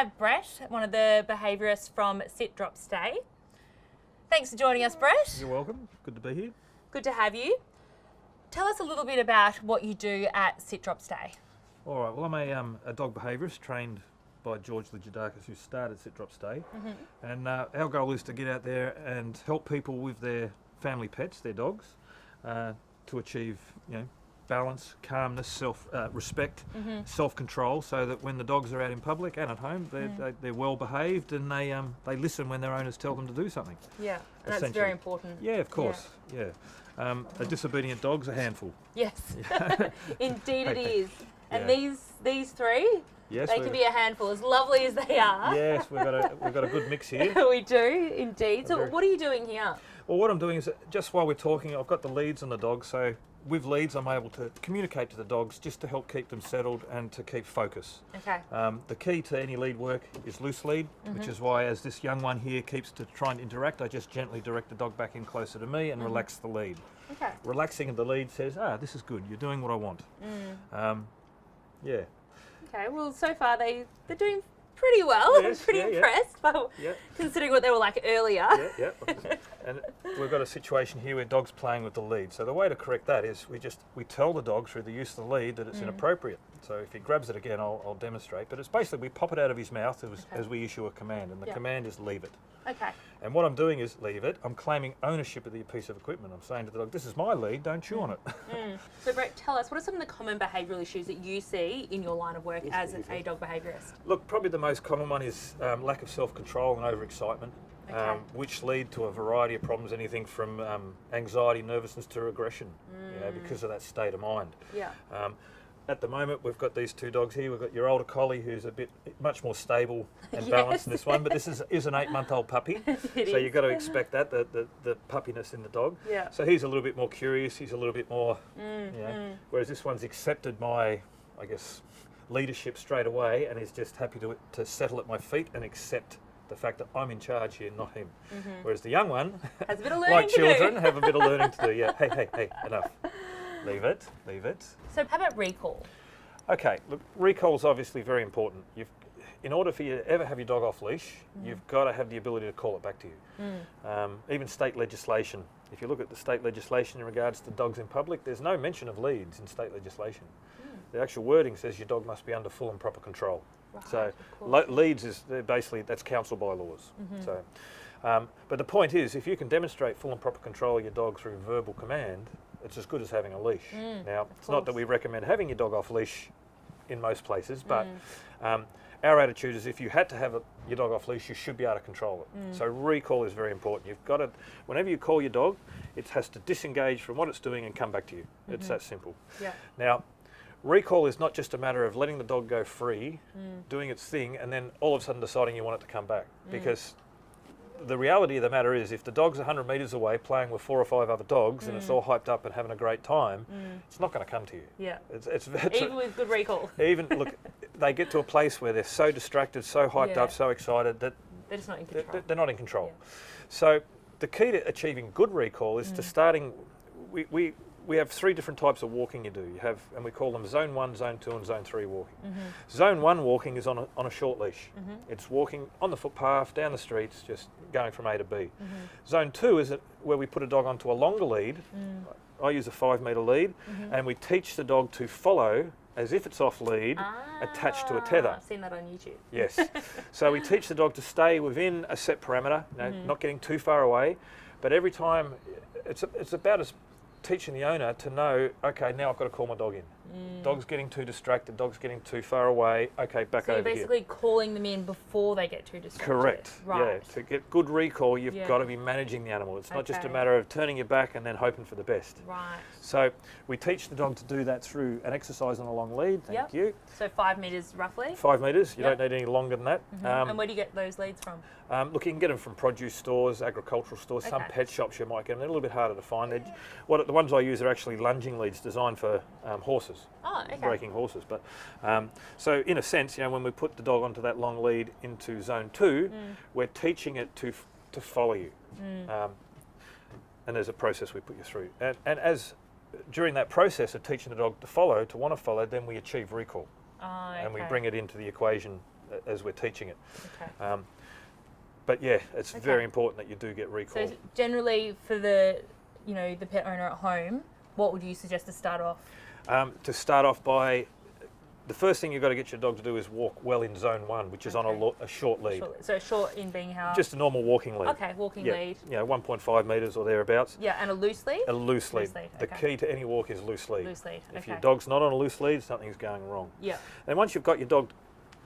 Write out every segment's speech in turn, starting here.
have Brett, one of the behaviourists from Sit, Drop, Stay. Thanks for joining us, Brett. You're welcome. Good to be here. Good to have you. Tell us a little bit about what you do at Sit, Drop, Stay. All right. Well, I'm a dog behaviourist trained by George Ligiadakis, who started Sit, Drop, Stay. And our goal is to get out there and help people with their family pets, their dogs, to achieve, balance, calmness, respect, self-control, so that when the dogs are out in public and at home, they're well behaved and they listen when their owners tell them to do something. Yeah, and that's very important. Yeah, of course. Yeah. A disobedient dog's a handful. Yes, indeed it is. And Yeah. these three, Yes, they can be a handful, as lovely as they are. Yes, we've got a good mix here. We do, indeed. So what are you doing here? Well, what I'm doing is, just while we're talking, I've got the leads on the dogs, so with leads I'm able to communicate to the dogs just to help keep them settled and to keep focus. Okay. The key to any lead work is loose lead, which is why, as this young one here keeps to try and interact, I just gently direct the dog back in closer to me and relax the lead. Okay. Relaxing the lead says, this is good, you're doing what I want. Yeah. Okay, well, so far they're doing pretty well. Yes, I'm pretty impressed considering what they were like earlier. Yeah. And we've got a situation here where dogs playing with the lead. So the way to correct that is we tell the dog through the use of the lead that it's inappropriate. So if he grabs it again, I'll demonstrate. But it's basically we pop it out of his mouth as we issue a command, and the command is leave it. Okay. And what I'm doing is leave it. I'm claiming ownership of the piece of equipment. I'm saying to the dog, this is my lead, don't chew on it. So Brett, tell us, what are some of the common behavioural issues that you see in your line of work as a dog behaviourist? Look, probably the most common one is lack of self-control and overexcitement, which lead to a variety of problems, anything from anxiety, nervousness to aggression, because of that state of mind. Yeah. At the moment, we've got these two dogs here. We've got your older collie, who's much more stable and balanced than this one, but this is an 8-month-old puppy. So you've got to expect that, the puppiness in the dog. Yeah. So he's a little bit more curious, he's a little bit more, whereas this one's accepted my, leadership straight away and is just happy to settle at my feet and accept the fact that I'm in charge here, not him. Whereas the young one, has a bit of learning like to do. children, have a bit of learning to do. Yeah, hey, enough. Leave it. So how about recall? Okay, look, recall's obviously very important. In order for you to ever have your dog off leash, you've got to have the ability to call it back to you. Even state legislation. If you look at the state legislation in regards to dogs in public, there's no mention of leads in state legislation. The actual wording says your dog must be under full and proper control. Right, so leads is basically, that's council bylaws. So, but the point is, if you can demonstrate full and proper control of your dog through verbal command, it's as good as having a leash. Now, it's not that we recommend having your dog off leash in most places, but our attitude is if you had to have your dog off leash, you should be able to control it. So recall is very important. You've got to, whenever you call your dog, it has to disengage from what it's doing and come back to you. It's that simple. Yeah. Now, recall is not just a matter of letting the dog go free, doing its thing, and then all of a sudden deciding you want it to come back. Because the reality of the matter is, if the dog's 100 metres away playing with 4 or 5 other dogs and it's all hyped up and having a great time, it's not going to come to you. Yeah. It's even with good recall. Look, they get to a place where they're so distracted, so hyped up, so excited that they're just not in control. They're not in control. Yeah. So the key to achieving good recall is to starting. We have 3 different types of walking you do. You have, and we call them Zone 1, Zone 2 and Zone 3 walking. Zone 1 walking is on a short leash. It's walking on the footpath, down the streets, just going from A to B. Zone 2 is where we put a dog onto a longer lead. I use a 5-metre lead, and we teach the dog to follow as if it's off lead, attached to a tether. I've seen that on YouTube. Yes. So we teach the dog to stay within a set parameter, not getting too far away, but every time, it's about as teaching the owner to know, okay, now I've got to call my dog in. Dog's getting too distracted, dog's getting too far away, okay, back over here. So you're basically calling them in before they get too distracted. Correct. Right. Yeah, to get good recall, you've got to be managing the animal. It's not just a matter of turning your back and then hoping for the best. Right. So we teach the dog to do that through an exercise on a long lead. Thank you. So 5 metres roughly? 5 metres. You don't need any longer than that. And where do you get those leads from? Look, you can get them from produce stores, agricultural stores, some pet shops you might get them. They're a little bit harder to find. The ones I use are actually lunging leads designed for horses. Oh, okay. Breaking horses. But so in a sense, when we put the dog onto that long lead into Zone 2, we're teaching it to follow you. And there's a process we put you through. And as during that process of teaching the dog to want to follow, then we achieve recall. Oh, okay. And we bring it into the equation as we're teaching it. Okay. But yeah, it's very important that you do get recall. So generally for the pet owner at home, what would you suggest to start off? To start off by, the first thing you've got to get your dog to do is walk well in zone 1, which is on a short lead. So short in being how? Just a normal walking lead. Okay, walking lead. Yeah, 1.5 metres or thereabouts. Yeah, and a loose lead? A loose lead. The key to any walk is loose lead. Loose lead, If your dog's not on a loose lead, something's going wrong. Yeah. And once you've got your dog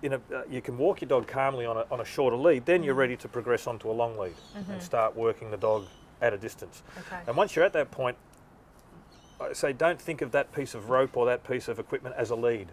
you can walk your dog calmly on a shorter lead, then you're ready to progress onto a long lead and start working the dog at a distance. Okay. And once you're at that point, I say don't think of that piece of rope or that piece of equipment as a lead.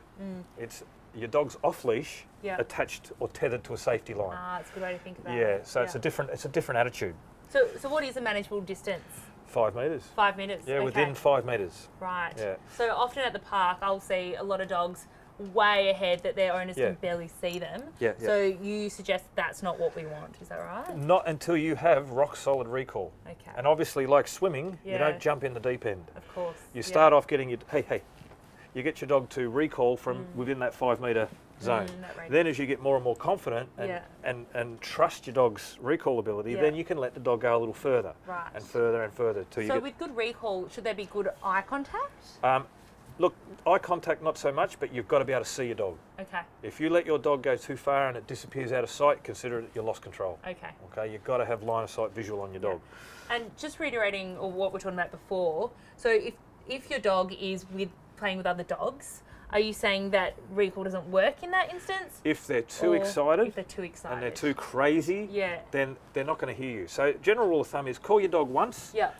It's your dog's off leash, attached or tethered to a safety line. Ah, it's a good way to think about it. Yeah, so it's a different attitude. So what is a manageable distance? 5 metres. 5 metres. Yeah, within 5 metres. Right. Yeah. So often at the park, I'll see a lot of dogs way ahead that their owners can barely see them. Yeah, So you suggest that's not what we want, is that right? Not until you have rock solid recall. Okay. And obviously, like swimming, you don't jump in the deep end. Of course. You start off getting you get your dog to recall from within that 5 metre zone. Then as you get more and more confident and trust your dog's recall ability, then you can let the dog go a little further and further and further. So with good recall, should there be good eye contact? Look, eye contact not so much, but you've got to be able to see your dog. Okay. If you let your dog go too far and it disappears out of sight, consider it you lost control. Okay. Okay, you've got to have line of sight visual on your dog. And just reiterating what we're talking about before, so if your dog is playing with other dogs, are you saying that recall doesn't work in that instance? If they're too excited, if they're too excited, and they're too crazy, yeah, then they're not going to hear you. So general rule of thumb is call your dog once. Yeah.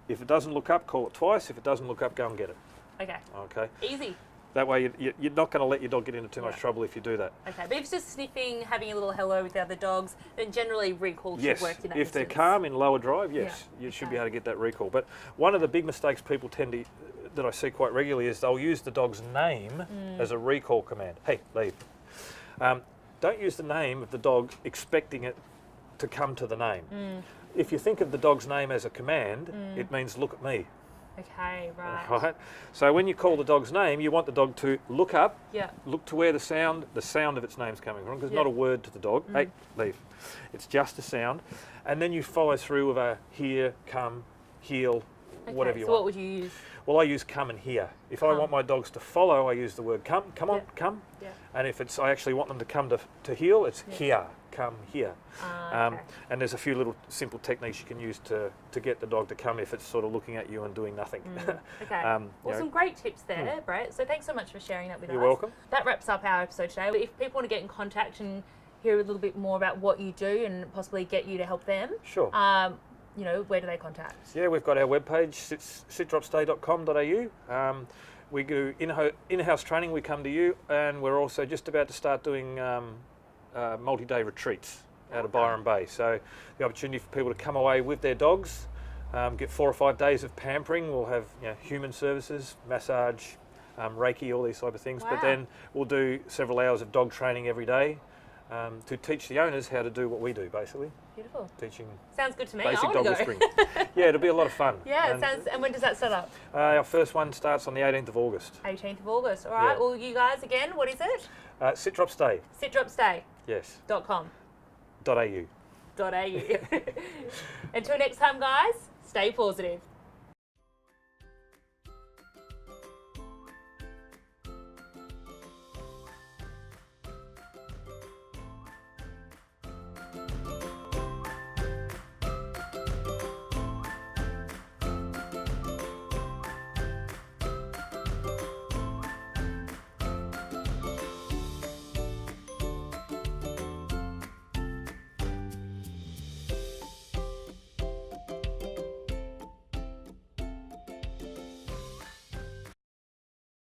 If it doesn't look up, call it twice. If it doesn't look up, go and get it. Okay. Okay. Easy. That way you're not going to let your dog get into too much trouble if you do that. Okay, but if it's just sniffing, having a little hello with the other dogs, then generally recall should work in that if they're instance. calm in lower drive, you should be able to get that recall. But one of the big mistakes people that I see quite regularly is they'll use the dog's name as a recall command. Hey, leave. Don't use the name of the dog expecting it to come to the name. If you think of the dog's name as a command, it means look at me. Okay, right. Right. So when you call the dog's name, you want the dog to look up, look to where the sound of its name's coming from, because it's not a word to the dog. Hey, leave. It's just a sound. And then you follow through with a here, come, heel, whatever you want. So what would you use? Well, I use come and here. If I want my dogs to follow, I use the word come. Come on, come. Yeah. And if I actually want them to come to heel, it's here, come here. Okay. And there's a few little simple techniques you can use to get the dog to come if it's sort of looking at you and doing nothing. Okay. Well, some great tips there, Brett. So thanks so much for sharing that with us. You're welcome. That wraps up our episode today. If people want to get in contact and hear a little bit more about what you do and possibly get you to help them, sure. Where do they contact? Yeah, we've got our webpage, sitdropstay.com.au. We do in-house training, we come to you, and we're also just about to start doing multi-day retreats out of Byron Bay. So the opportunity for people to come away with their dogs, get 4 or 5 days of pampering. We'll have human services, massage, Reiki, all these type of things. Wow. But then we'll do several hours of dog training every day to teach the owners how to do what we do, basically. Beautiful. Teaching sounds good to me. basic I dog want to whispering. Yeah, it'll be a lot of fun. Yeah, it sounds. And when does that start up? Our first one starts on the 18th of August. 18th of August. All right. Yeah. Well, you guys again. What is it? Sit Drop Stay. Sitdropstay.com. Yes. .au. .au. Until next time, guys. Stay positive.